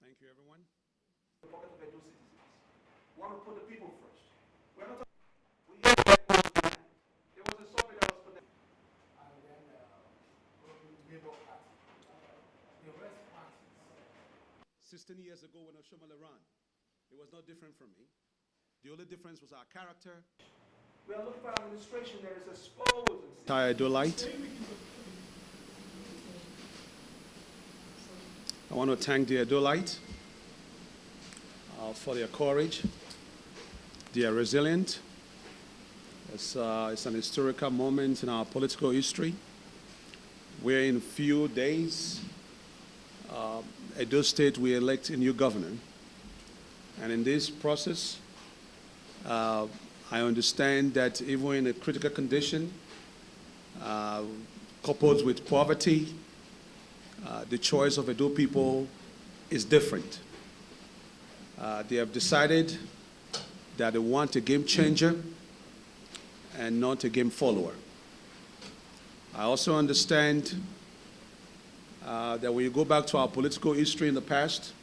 Thank you, everyone. The pocket of Edo citizens. We want to put the people first. We're not talking. We hear that there was a survey that was conducted. And then Labour Party. The rest parties. 16 years ago when Oshiomhole ran, it was no different from me. The only difference was our character. We are looking for an administration that is exposed. Edo-lite. I want to thank the Edo-lite for their courage. They are resilient. It's an historical moment in our political history. We're in a few days, Edo State, we elect a new governor. And in this process, I understand that even in a critical condition, coupled with poverty, the choice of Edo people is different. They have decided that they want a game changer and not a game follower. I also understand that when you go back to our political history in the past,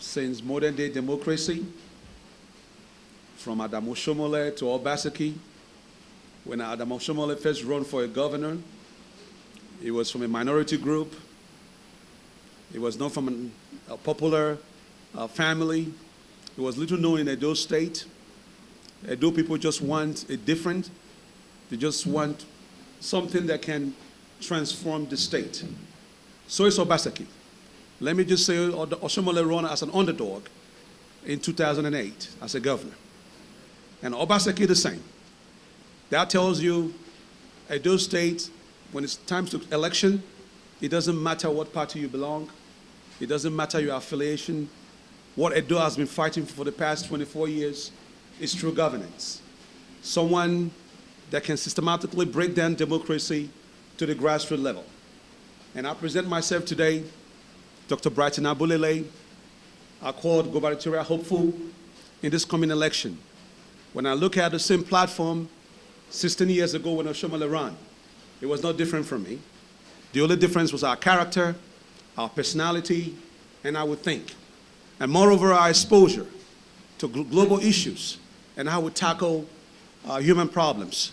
since modern day democracy, from Adam Oshiomhole to Obaseki, when Adam Oshiomhole first ran for a governor, he was from a minority group. He was not from a popular family. He was little known in Edo State. Edo people just want a different, they just want something that can transform the state. So is Obaseki. Let me just say, Oshiomhole ran as an underdog in 2008 as a governor. And Obaseki the same. That tells you Edo State, when it's time to election, it doesn't matter what party you belong. It doesn't matter your affiliation. What Edo has been fighting for the past 24 years is true governance. Someone that can systematically break down democracy to the grassroots level. And I present myself today, Dr. Brighton Abulele, I called gubernatorial hopeful in this coming election. When I look at the same platform 16 years ago when Oshiomhole ran, it was no different from me. The only difference was our character, our personality, and how we think. And moreover, our exposure to global issues and how we tackle human problems.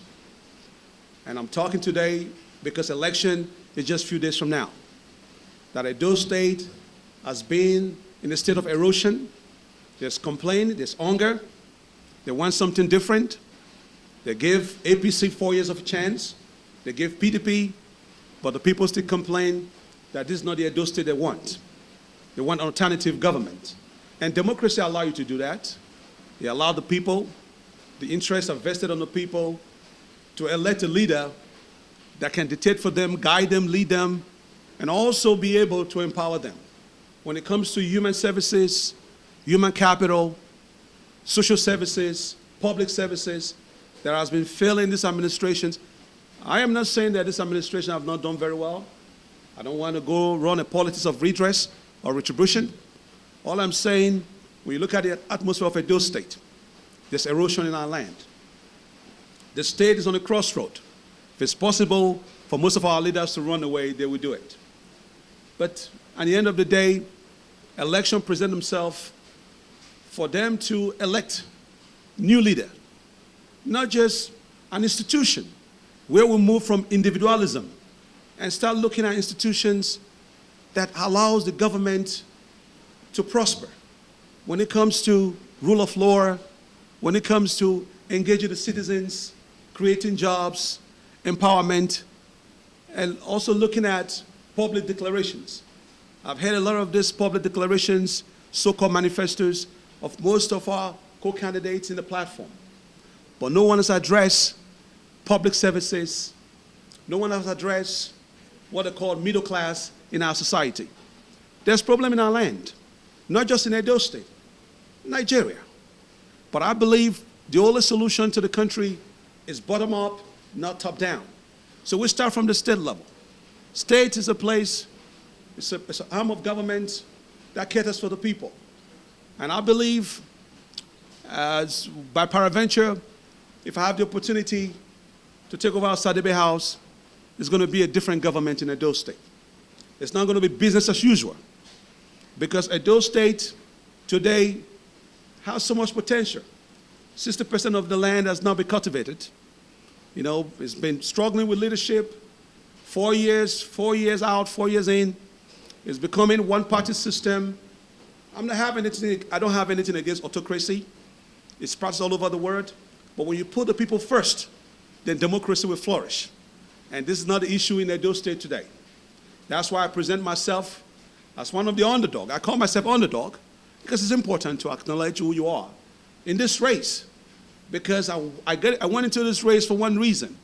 And I'm talking today because election is just a few days from now. That Edo State has been in a state of erosion. There's complaint, there's hunger. They want something different. They give APC 4 years of a chance. They give PDP, but the people still complain that this is not the Edo State they want. They want an alternative government. And democracy allows you to do that. They allow the people, the interests are vested on the people, to elect a leader that can dictate for them, guide them, lead them, and also be able to empower them. When it comes to human services, human capital, social services, public services, that has been failing this administration. I am not saying that this administration have not done very well. I don't want to go run a politics of redress or retribution. All I'm saying, when you look at the atmosphere of Edo State, there's erosion in our land. The state is on a crossroad. If it's possible for most of our leaders to run away, they will do it. But at the end of the day, election present themselves for them to elect new leader, not just an institution where we move from individualism and start looking at institutions that allows the government to prosper. When it comes to rule of law, when it comes to engaging the citizens, creating jobs, empowerment, and also looking at public declarations. I've heard a lot of these public declarations, so-called manifestos of most of our co-candidates in the platform. But no one has addressed public services. No one has addressed what they call middle class in our society. There's problem in our land, not just in Edo State, Nigeria. But I believe the only solution to the country is bottom up, not top down. So we start from the state level. State is a place, it's an arm of government that caters for the people. And I believe, as by peradventure, if I have the opportunity to take over our Sadebe House, it's going to be a different government in Edo State. It's not going to be business as usual. Because Edo State today has so much potential. 60% of the land has now been cultivated. You know, it's been struggling with leadership. 4 years out, 4 years in. It's becoming one-party system. I don't have anything against autocracy. It's practiced all over the world. But when you put the people first, then democracy will flourish. And this is not the issue in Edo State today. That's why I present myself as one of the underdog. I call myself underdog because it's important to acknowledge who you are in this race. Because I went into this race for one reason: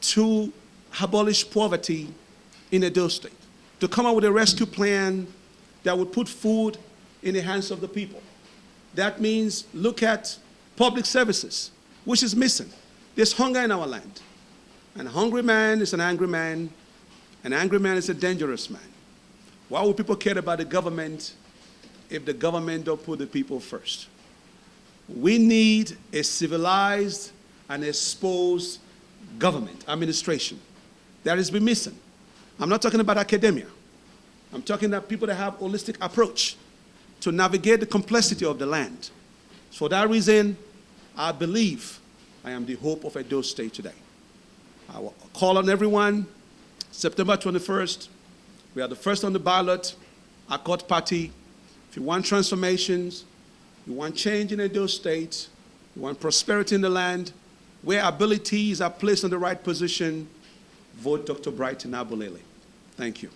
to abolish poverty in Edo State, to come up with a rescue plan that would put food in the hands of the people. That means look at public services, which is missing. There's hunger in our land. And a hungry man is an angry man. An angry man is a dangerous man. Why would people care about the government if the government don't put the people first? We need a civilized and exposed government, administration. That has been missing. I'm not talking about academia. I'm talking about people that have a holistic approach to navigate the complexity of the land. For that reason, I believe I am the hope of Edo State today. I will call on everyone, September 21st. We are the first on the ballot, Accord Party. If you want transformations, you want change in Edo State, you want prosperity in the land, where abilities are placed in the right position, vote Dr. Brighton Abulele. Thank you.